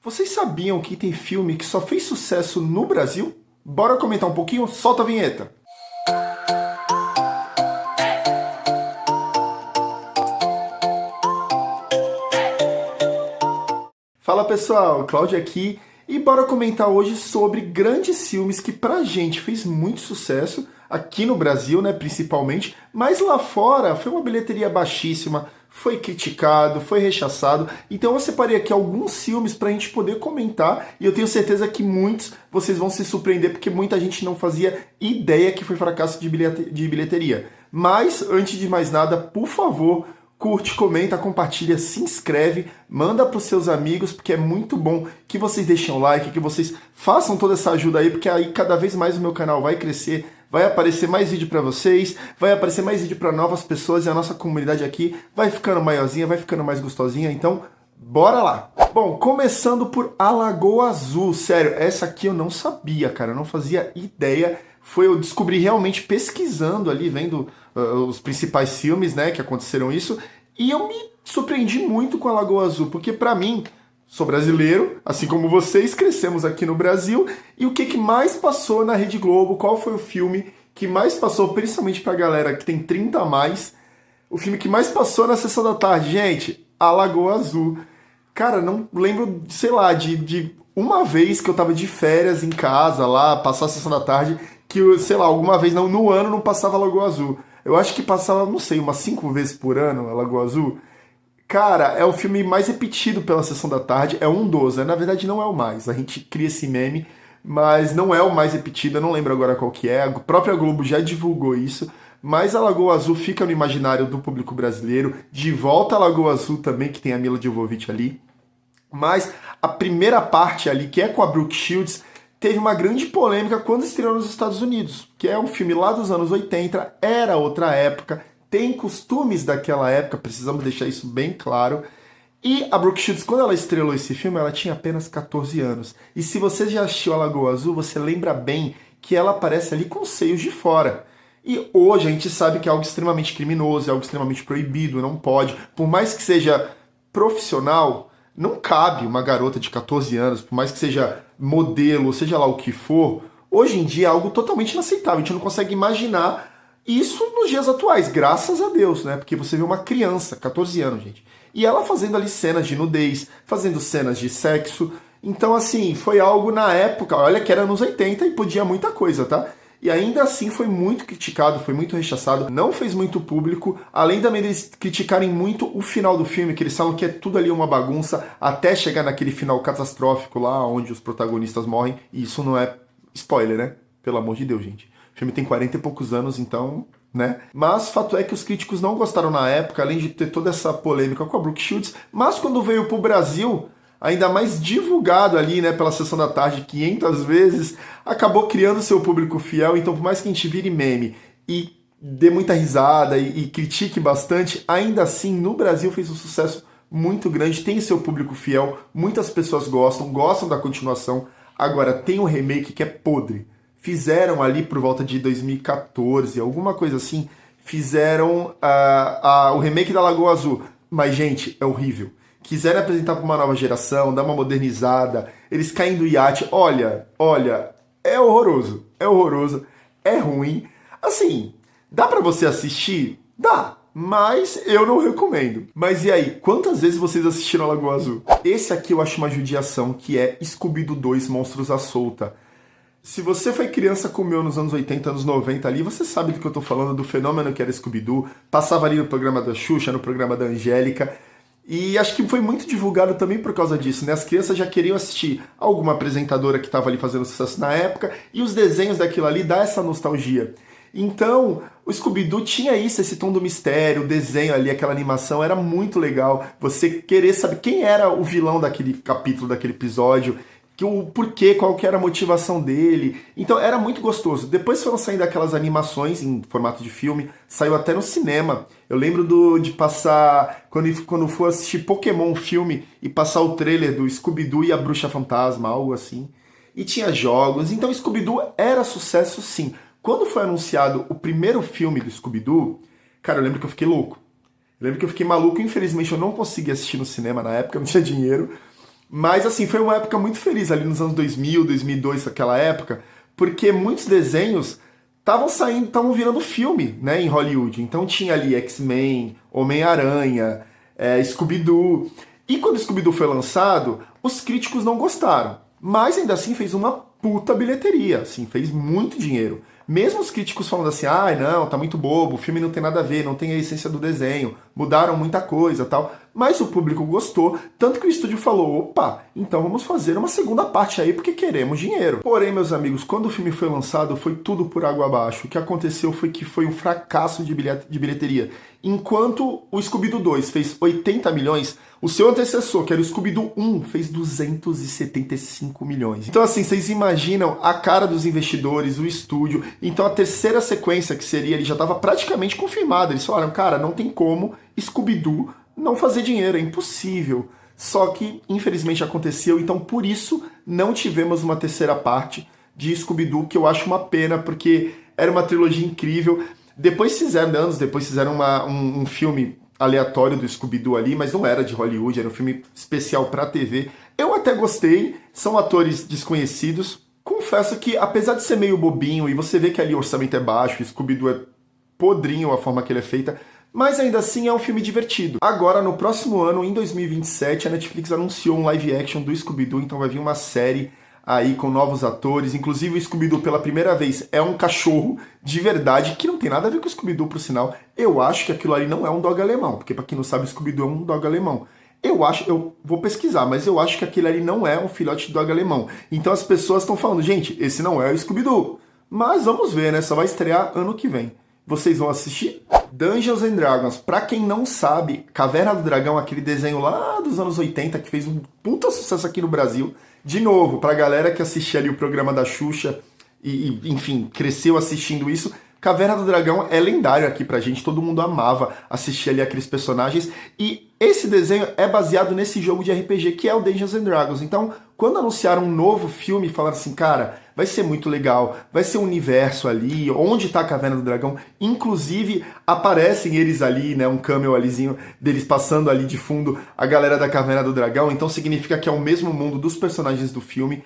Vocês sabiam que tem filme que só fez sucesso no Brasil? Bora comentar um pouquinho? Solta a vinheta! Fala pessoal, Cláudio aqui e bora comentar hoje sobre grandes filmes que pra gente fez muito sucesso, aqui no Brasil, né, principalmente, mas lá fora foi uma bilheteria baixíssima, foi criticado, foi rechaçado, então eu separei aqui alguns filmes pra gente poder comentar e eu tenho certeza que muitos vocês vão se surpreender porque muita gente não fazia ideia que foi fracasso de bilheteria. Mas, antes de mais nada, por favor, curte, comenta, compartilha, se inscreve, manda para os seus amigos, porque é muito bom que vocês deixem o like, que vocês façam toda essa ajuda aí, porque aí cada vez mais o meu canal vai crescer, vai aparecer mais vídeo para vocês, vai aparecer mais vídeo para novas pessoas e a nossa comunidade aqui vai ficando maiorzinha, vai ficando mais gostosinha, então bora lá! Bom, começando por A Lagoa Azul, sério, essa aqui eu não sabia, cara, eu não fazia ideia, eu descobri realmente pesquisando ali, vendo os principais filmes, né, que aconteceram isso, e eu me surpreendi muito com A Lagoa Azul, porque pra mim, sou brasileiro, assim como vocês, crescemos aqui no Brasil, e o que mais passou na Rede Globo, qual foi o filme que mais passou, principalmente pra galera que tem 30 a mais, o filme que mais passou na sessão da tarde, gente, A Lagoa Azul. Cara, não lembro, sei lá, de uma vez que eu tava de férias em casa lá, passar a sessão da tarde, que, sei lá, alguma vez no ano não passava Lagoa Azul. Eu acho que passava, não sei, umas 5 vezes por ano a Lagoa Azul. Cara, é o filme mais repetido pela sessão da tarde, é um dos, né? Na verdade não é o mais, a gente cria esse meme, mas não é o mais repetido, eu não lembro agora qual que é, a própria Globo já divulgou isso, mas a Lagoa Azul fica no imaginário do público brasileiro, de volta a Lagoa Azul também, que tem a Mila Jovovich ali, mas a primeira parte ali, que é com a Brooke Shields, teve uma grande polêmica quando estreou nos Estados Unidos, que é um filme lá dos anos 80, era outra época, tem costumes daquela época, precisamos deixar isso bem claro. E a Brooke Shields, quando ela estrelou esse filme, ela tinha apenas 14 anos. E se você já assistiu a Lagoa Azul, você lembra bem que ela aparece ali com os seios de fora. E hoje a gente sabe que é algo extremamente criminoso, é algo extremamente proibido, não pode. Por mais que seja profissional, não cabe uma garota de 14 anos, por mais que seja modelo, seja lá o que for, hoje em dia é algo totalmente inaceitável. A gente não consegue imaginar isso nos dias atuais, graças a Deus, né? Porque você vê uma criança, 14 anos, gente, e ela fazendo ali cenas de nudez, fazendo cenas de sexo. Então, assim, foi algo na época, olha que era nos 80 e podia muita coisa, tá? E ainda assim foi muito criticado, foi muito rechaçado, não fez muito público, além também deles criticarem muito o final do filme, que eles falam que é tudo ali uma bagunça, até chegar naquele final catastrófico lá, onde os protagonistas morrem, e isso não é spoiler, né? Pelo amor de Deus, gente. O filme tem 40 e poucos anos, então, né? Mas fato é que os críticos não gostaram na época, além de ter toda essa polêmica com a Brooke Shields, mas quando veio pro Brasil, ainda mais divulgado ali, né, pela sessão da tarde 500 vezes, acabou criando seu público fiel, então por mais que a gente vire meme e dê muita risada e critique bastante, ainda assim no Brasil fez um sucesso muito grande, tem seu público fiel, muitas pessoas gostam da continuação, agora tem um remake que é podre. Fizeram ali por volta de 2014, alguma coisa assim, fizeram o remake da Lagoa Azul, mas gente, é horrível. Quiseram apresentar para uma nova geração, dar uma modernizada, eles caem do iate, olha, é horroroso, é ruim. Assim, dá para você assistir? Dá, mas eu não recomendo. Mas e aí, quantas vezes vocês assistiram a Lagoa Azul? Esse aqui eu acho uma judiação, que é Scooby-Doo 2, Monstros à Solta. Se você foi criança comeu nos anos 80, anos 90 ali, você sabe do que eu tô falando, do fenômeno que era Scooby-Doo, passava ali no programa da Xuxa, no programa da Angélica, e acho que foi muito divulgado também por causa disso, né? As crianças já queriam assistir alguma apresentadora que estava ali fazendo sucesso na época, e os desenhos daquilo ali dá essa nostalgia. Então, o Scooby-Doo tinha isso, esse tom do mistério, o desenho ali, aquela animação, era muito legal. Você querer saber quem era o vilão daquele capítulo, daquele episódio, o porquê, qual que era a motivação dele. Então era muito gostoso. Depois foram saindo aquelas animações em formato de filme, saiu até no cinema. Eu lembro de passar, quando for assistir Pokémon filme, e passar o trailer do Scooby-Doo e a Bruxa Fantasma, algo assim. E tinha jogos, então Scooby-Doo era sucesso sim. Quando foi anunciado o primeiro filme do Scooby-Doo, cara, eu lembro que eu fiquei louco. Eu lembro que eu fiquei maluco, infelizmente eu não consegui assistir no cinema na época, não tinha dinheiro. Mas assim, foi uma época muito feliz ali nos anos 2000, 2002, aquela época, porque muitos desenhos estavam virando filme, né, em Hollywood. Então tinha ali X-Men, Homem-Aranha, Scooby-Doo. E quando Scooby-Doo foi lançado, os críticos não gostaram. Mas ainda assim fez uma puta bilheteria, assim, fez muito dinheiro. Mesmo os críticos falando assim, não, tá muito bobo, o filme não tem nada a ver, não tem a essência do desenho, mudaram muita coisa tal. Mas o público gostou, tanto que o estúdio falou, opa, então vamos fazer uma segunda parte aí porque queremos dinheiro. Porém, meus amigos, quando o filme foi lançado, foi tudo por água abaixo. O que aconteceu foi que foi um fracasso de bilheteria. Enquanto o Scooby-Doo 2 fez 80 milhões, o seu antecessor, que era o Scooby-Doo 1, fez 275 milhões. Então assim, vocês imaginam a cara dos investidores, o estúdio. Então a terceira sequência, que seria, ele já estava praticamente confirmado. Eles falaram, cara, não tem como Scooby-Doo não fazer dinheiro, é impossível. Só que, infelizmente, aconteceu, então por isso não tivemos uma terceira parte de Scooby-Doo, que eu acho uma pena, porque era uma trilogia incrível. Depois fizeram um filme aleatório do Scooby-Doo ali, mas não era de Hollywood, era um filme especial pra TV. Eu até gostei, são atores desconhecidos. Confesso que, apesar de ser meio bobinho, e você vê que ali o orçamento é baixo, o Scooby-Doo é podrinho a forma que ele é feita, mas ainda assim é um filme divertido. Agora, no próximo ano, em 2027, a Netflix anunciou um live action do Scooby-Doo, então vai vir uma série aí com novos atores. Inclusive o Scooby-Doo, pela primeira vez, é um cachorro de verdade, que não tem nada a ver com o Scooby-Doo, por sinal. Eu acho que aquilo ali não é um dog alemão, porque pra quem não sabe, o Scooby-Doo é um dog alemão. Eu vou pesquisar, mas eu acho que aquele ali não é um filhote de dog alemão. Então as pessoas estão falando, gente, esse não é o Scooby-Doo. Mas vamos ver, né? Só vai estrear ano que vem. Vocês vão assistir? Dungeons and Dragons. Pra quem não sabe, Caverna do Dragão, aquele desenho lá dos anos 80 que fez um puta sucesso aqui no Brasil. De novo, pra galera que assistia ali o programa da Xuxa e enfim, cresceu assistindo isso, Caverna do Dragão é lendário aqui pra gente, todo mundo amava assistir ali aqueles personagens, e esse desenho é baseado nesse jogo de RPG que é o Dungeons and Dragons. Então, quando anunciaram um novo filme, falaram assim, cara, vai ser muito legal, vai ser um universo ali, onde tá a Caverna do Dragão, inclusive aparecem eles ali, né, um cameo alizinho deles passando ali de fundo a galera da Caverna do Dragão, então significa que é o mesmo mundo dos personagens do filme.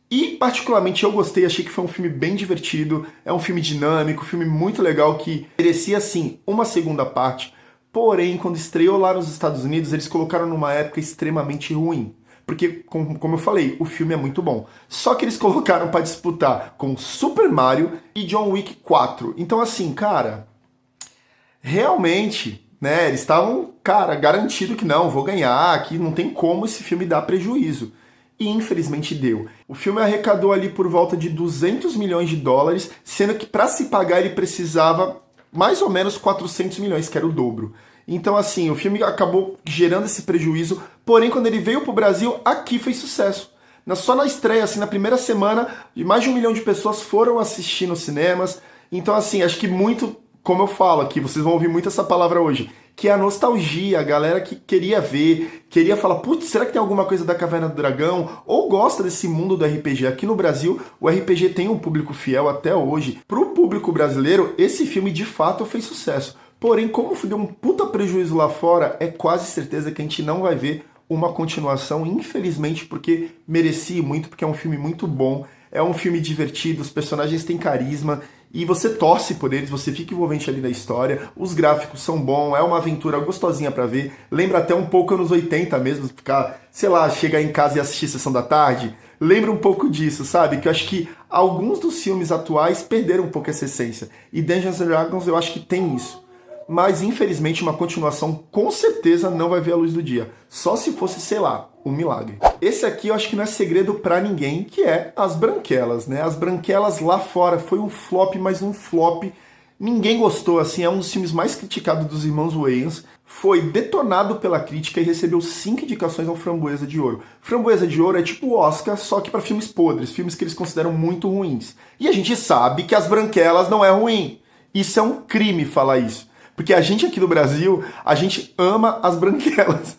E, particularmente, eu gostei, achei que foi um filme bem divertido, é um filme dinâmico, um filme muito legal que merecia, sim, uma segunda parte. Porém, quando estreou lá nos Estados Unidos, eles colocaram numa época extremamente ruim. Porque, como eu falei, o filme é muito bom. Só que eles colocaram pra disputar com Super Mario e John Wick 4. Então, assim, cara, realmente, né, eles estavam, cara, garantido que não, vou ganhar, que não tem como esse filme dar prejuízo. E infelizmente deu. O filme arrecadou ali por volta de 200 milhões de dólares, sendo que para se pagar ele precisava mais ou menos 400 milhões, que era o dobro. Então assim, o filme acabou gerando esse prejuízo, porém quando ele veio pro Brasil, aqui fez sucesso. Só na estreia, assim, na primeira semana, mais de 1 milhão de pessoas foram assistir nos cinemas. Então assim, acho que muito, como eu falo aqui, vocês vão ouvir muito essa palavra hoje, que é a nostalgia, a galera que queria ver, queria falar, putz, será que tem alguma coisa da Caverna do Dragão? Ou gosta desse mundo do RPG? Aqui no Brasil, o RPG tem um público fiel até hoje. Pro público brasileiro, esse filme de fato fez sucesso. Porém, como deu um puta prejuízo lá fora, é quase certeza que a gente não vai ver uma continuação, infelizmente, porque merecia muito, porque é um filme muito bom, é um filme divertido, os personagens têm carisma, e você torce por eles, você fica envolvente ali na história, os gráficos são bons, é uma aventura gostosinha pra ver, lembra até um pouco anos 80 mesmo, ficar, sei lá, chegar em casa e assistir Sessão da Tarde, lembra um pouco disso, sabe? Que eu acho que alguns dos filmes atuais perderam um pouco essa essência, e Dungeons and Dragons eu acho que tem isso. Mas, infelizmente, uma continuação com certeza não vai ver a luz do dia. Só se fosse, sei lá, um milagre. Esse aqui eu acho que não é segredo pra ninguém, que é As Branquelas, né? As Branquelas lá fora foi um flop, mas um flop. Ninguém gostou, assim, é um dos filmes mais criticados dos irmãos Wayans. Foi detonado pela crítica e recebeu 5 indicações ao Framboesa de Ouro. Framboesa de Ouro é tipo o Oscar, só que pra filmes podres, filmes que eles consideram muito ruins. E a gente sabe que As Branquelas não é ruim. Isso é um crime falar isso. Porque a gente aqui no Brasil, a gente ama As Branquelas.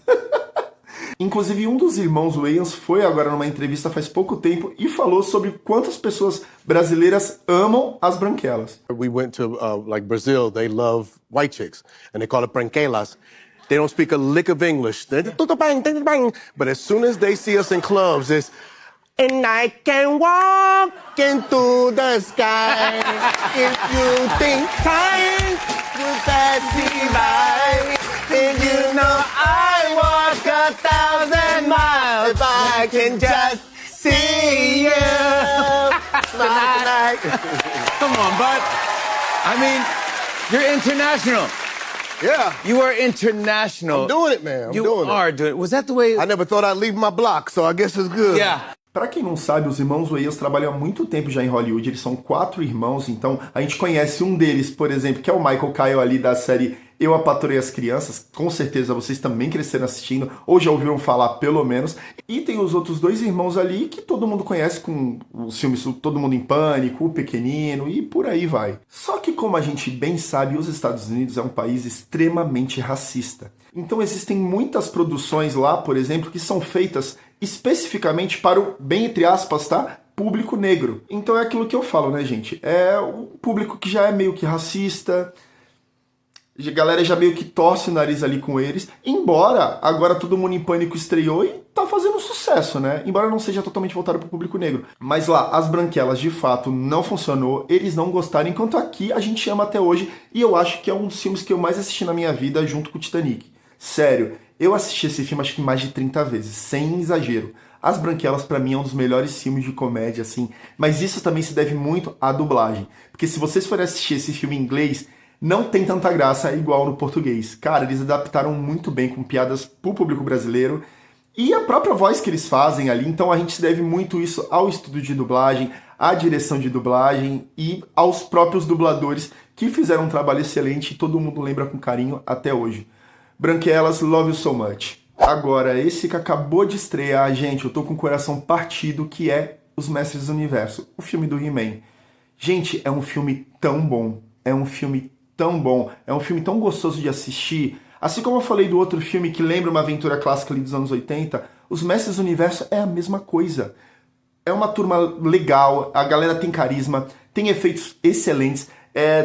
Inclusive, um dos irmãos Wayans foi agora numa entrevista faz pouco tempo e falou sobre quantas pessoas brasileiras amam As Branquelas. We went to like Brazil, they love white chicks and they call it branquelas. They don't speak a lick of English. But as soon as they see us in clubs, it's, and I can walk into the sky if you think time will pass me by. And you know I walk 1,000 miles if I can just see you tonight. Come on, bud. I mean, you're international. Yeah. You are international. I'm doing it, man. You are doing it. Was that the way... I never thought I'd leave my block, so I guess it's good. Yeah. Pra quem não sabe, os irmãos Wayans trabalham há muito tempo já em Hollywood, eles são 4 irmãos, então a gente conhece um deles, por exemplo, que é o Michael Kyle ali da série Eu, a Patroa e as Crianças, com certeza vocês também cresceram assistindo, ou já ouviram falar pelo menos, e tem os outros 2 irmãos ali que todo mundo conhece com os filmes Todo Mundo em Pânico, O Pequenino e por aí vai. Só que como a gente bem sabe, os Estados Unidos é um país extremamente racista. Então existem muitas produções lá, por exemplo, que são feitas especificamente para o, bem entre aspas, tá? Público negro. Então é aquilo que eu falo, né, gente? É um público que já é meio que racista, a galera já meio que torce o nariz ali com eles, embora agora Todo Mundo em Pânico estreou e tá fazendo sucesso, né? Embora não seja totalmente voltado pro público negro. Mas lá, As Branquelas de fato não funcionou, eles não gostaram, enquanto aqui a gente ama até hoje, e eu acho que é um dos filmes que eu mais assisti na minha vida junto com o Titanic. Sério, eu assisti esse filme acho que mais de 30 vezes, sem exagero. As Branquelas pra mim é um dos melhores filmes de comédia, assim, mas isso também se deve muito à dublagem. Porque se vocês forem assistir esse filme em inglês, não tem tanta graça igual no português. Cara, eles adaptaram muito bem com piadas pro público brasileiro e a própria voz que eles fazem ali, então a gente se deve muito isso ao estúdio de dublagem, à direção de dublagem e aos próprios dubladores que fizeram um trabalho excelente e todo mundo lembra com carinho até hoje. Branquelas, love you so much. Agora, esse que acabou de estrear, gente, eu tô com o coração partido, que é Os Mestres do Universo, o filme do He-Man. Gente, é um filme tão bom, é um filme tão bom, é um filme tão gostoso de assistir. Assim como eu falei do outro filme que lembra uma aventura clássica ali dos anos 80, Os Mestres do Universo é a mesma coisa. É uma turma legal, a galera tem carisma, tem efeitos excelentes,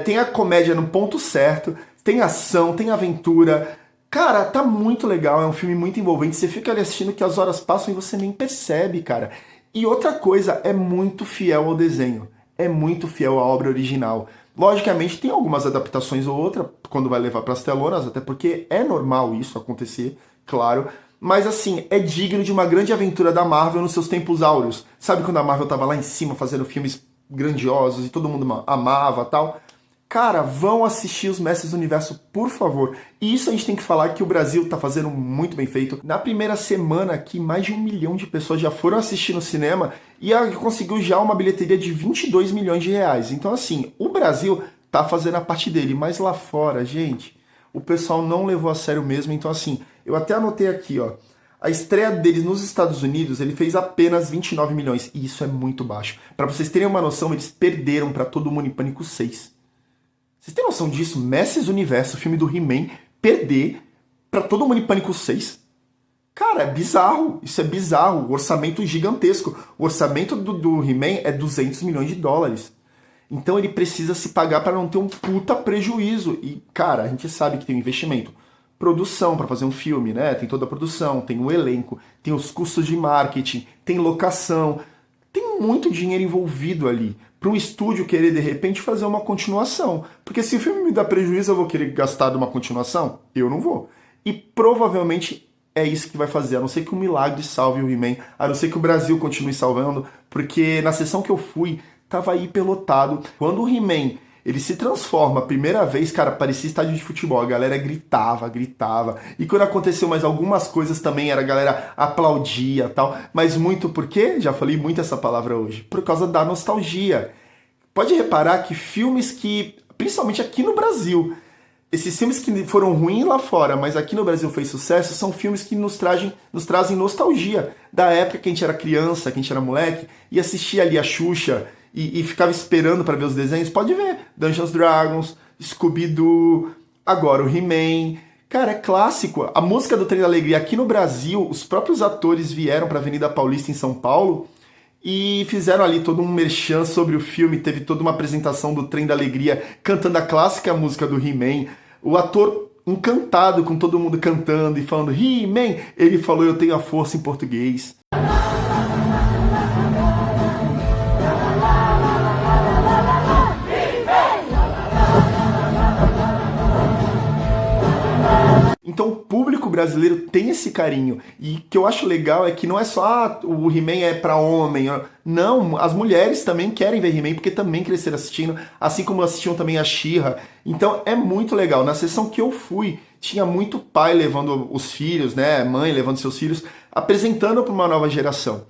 tem a comédia no ponto certo, tem ação, tem aventura. Cara, tá muito legal, é um filme muito envolvente, você fica ali assistindo que as horas passam e você nem percebe, cara. E outra coisa, é muito fiel ao desenho, é muito fiel à obra original. Logicamente tem algumas adaptações ou outra, quando vai levar pras telonas, até porque é normal isso acontecer, claro. Mas assim, é digno de uma grande aventura da Marvel nos seus tempos áureos. Sabe quando a Marvel tava lá em cima fazendo filmes grandiosos e todo mundo amava e tal? Cara, vão assistir Os Mestres do Universo, por favor. E isso a gente tem que falar que o Brasil tá fazendo muito bem feito. Na primeira semana aqui, mais de 1 milhão de pessoas já foram assistir no cinema e conseguiu já uma bilheteria de 22 milhões de reais. Então assim, o Brasil tá fazendo a parte dele, mas lá fora, gente, o pessoal não levou a sério mesmo. Então assim, eu até anotei aqui, ó. A estreia deles nos Estados Unidos, ele fez apenas 29 milhões. E isso é muito baixo. Pra vocês terem uma noção, eles perderam pra Todo Mundo em Pânico 6. Vocês têm noção disso? Mestres do Universo, o filme do He-Man, perder pra Todo Mundo em Pânico 6? Cara, é bizarro. Isso é bizarro. O orçamento gigantesco. O orçamento do He-Man é 200 milhões de dólares. Então ele precisa se pagar para não ter um puta prejuízo. E, cara, a gente sabe que tem um investimento. Produção para fazer um filme, né? Tem toda a produção, tem o elenco, tem os custos de marketing, tem locação. Tem muito dinheiro envolvido ali para um estúdio querer, de repente, fazer uma continuação. Porque se o filme me dá prejuízo, eu vou querer gastar de uma continuação? Eu não vou. E provavelmente é isso que vai fazer, a não ser que um milagre salve o He-Man, a não ser que o Brasil continue salvando, porque na sessão que eu fui, tava hiperlotado. Quando o He-Man ele se transforma a primeira vez, cara, parecia estádio de futebol, a galera gritava, gritava. E quando aconteceu mais algumas coisas também, a galera aplaudia e tal. Mas muito por quê? Já falei muito essa palavra hoje. Por causa da nostalgia. Pode reparar que filmes que, principalmente aqui no Brasil, esses filmes que foram ruins lá fora, mas aqui no Brasil fez sucesso, são filmes que nos trazem nostalgia. Da época que a gente era criança, que a gente era moleque, e assistia ali a Xuxa, e ficava esperando para ver os desenhos. Pode ver, Dungeons Dragons, Scooby-Doo, agora o He-Man. Cara, é clássico. A música do Trem da Alegria aqui no Brasil, os próprios atores vieram para a Avenida Paulista em São Paulo e fizeram ali todo um merchan sobre o filme, teve toda uma apresentação do Trem da Alegria cantando a clássica música do He-Man. O ator encantado com todo mundo cantando e falando He-Man. Ele falou eu tenho a força em português. Então o público brasileiro tem esse carinho. E o que eu acho legal é que não é só o He-Man é pra homem. Não, as mulheres também querem ver He-Man porque também cresceram assistindo, assim como assistiam também a She-Ra. Então é muito legal. Na sessão que eu fui, tinha muito pai levando os filhos, né, mãe levando seus filhos, apresentando para uma nova geração.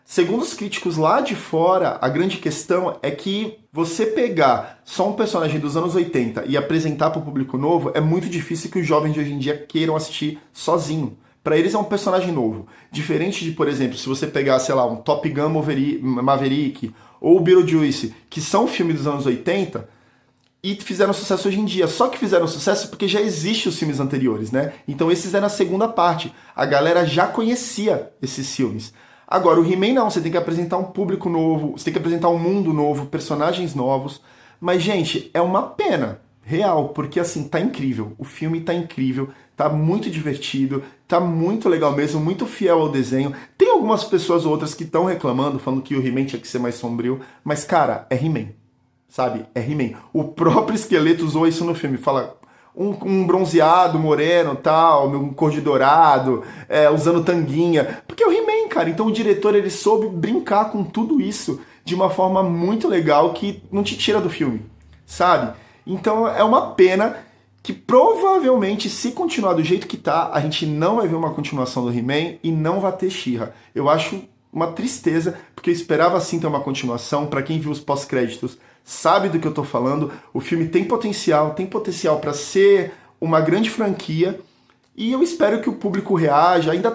Segundo os críticos lá de fora, a grande questão é que você pegar só um personagem dos anos 80 e apresentar para o público novo é muito difícil que os jovens de hoje em dia queiram assistir sozinho. Para eles é um personagem novo. Diferente de, por exemplo, se você pegar, sei lá, um Top Gun Maverick ou o Beetlejuice, que são filmes dos anos 80 e fizeram sucesso hoje em dia. Só que fizeram sucesso porque já existem os filmes anteriores, né? Então esses eram a segunda parte. A galera já conhecia esses filmes. Agora, o He-Man não, você tem que apresentar um público novo, você tem que apresentar um mundo novo, personagens novos. Mas, gente, é uma pena, real, porque assim, tá incrível. O filme tá incrível, tá muito divertido, tá muito legal mesmo, muito fiel ao desenho. Tem algumas pessoas ou outras que estão reclamando, falando que o He-Man tinha que ser mais sombrio, mas, cara, é He-Man, sabe? É He-Man. O próprio Esqueleto usou isso no filme, fala... Um bronzeado, moreno, tal, um cor de dourado, usando tanguinha. Porque é o He-Man, cara. Então o diretor, ele soube brincar com tudo isso de uma forma muito legal que não te tira do filme, sabe? Então é uma pena que provavelmente, se continuar do jeito que tá, a gente não vai ver uma continuação do He-Man e não vai ter She-Ra. Eu acho uma tristeza, porque eu esperava sim ter uma continuação. Pra quem viu os pós-créditos, sabe do que eu tô falando. O filme tem potencial para ser uma grande franquia e eu espero que o público reaja. Ainda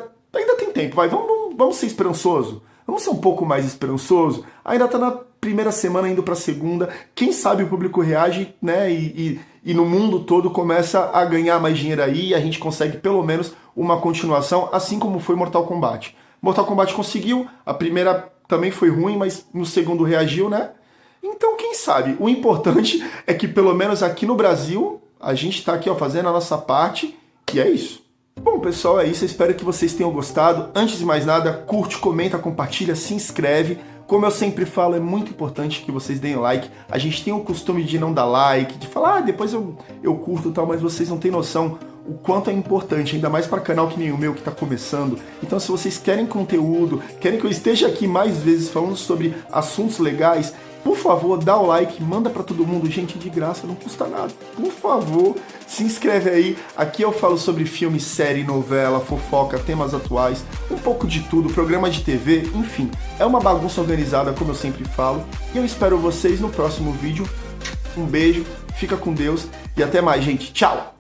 tem tempo, vai, vamos ser esperançoso. Vamos ser um pouco mais esperançoso. Ainda tá na primeira semana, indo pra segunda. Quem sabe o público reage, né? E no mundo todo começa a ganhar mais dinheiro aí e a gente consegue pelo menos uma continuação, assim como foi Mortal Kombat. Mortal Kombat conseguiu, a primeira também foi ruim, mas no segundo reagiu, né? Então, quem sabe? O importante é que, pelo menos aqui no Brasil, a gente tá aqui, ó, fazendo a nossa parte, e é isso. Bom, pessoal, é isso. Eu espero que vocês tenham gostado. Antes de mais nada, curte, comenta, compartilha, se inscreve. Como eu sempre falo, é muito importante que vocês deem like. A gente tem o costume de não dar like, de falar, depois eu curto e tal, mas vocês não têm noção o quanto é importante, ainda mais para canal que nem o meu, que está começando. Então, se vocês querem conteúdo, querem que eu esteja aqui mais vezes falando sobre assuntos legais, por favor, dá o like, manda pra todo mundo, gente, de graça, não custa nada. Por favor, se inscreve aí. Aqui eu falo sobre filme, série, novela, fofoca, temas atuais, um pouco de tudo, programa de TV, enfim. É uma bagunça organizada, como eu sempre falo. E eu espero vocês no próximo vídeo. Um beijo, fica com Deus e até mais, gente. Tchau!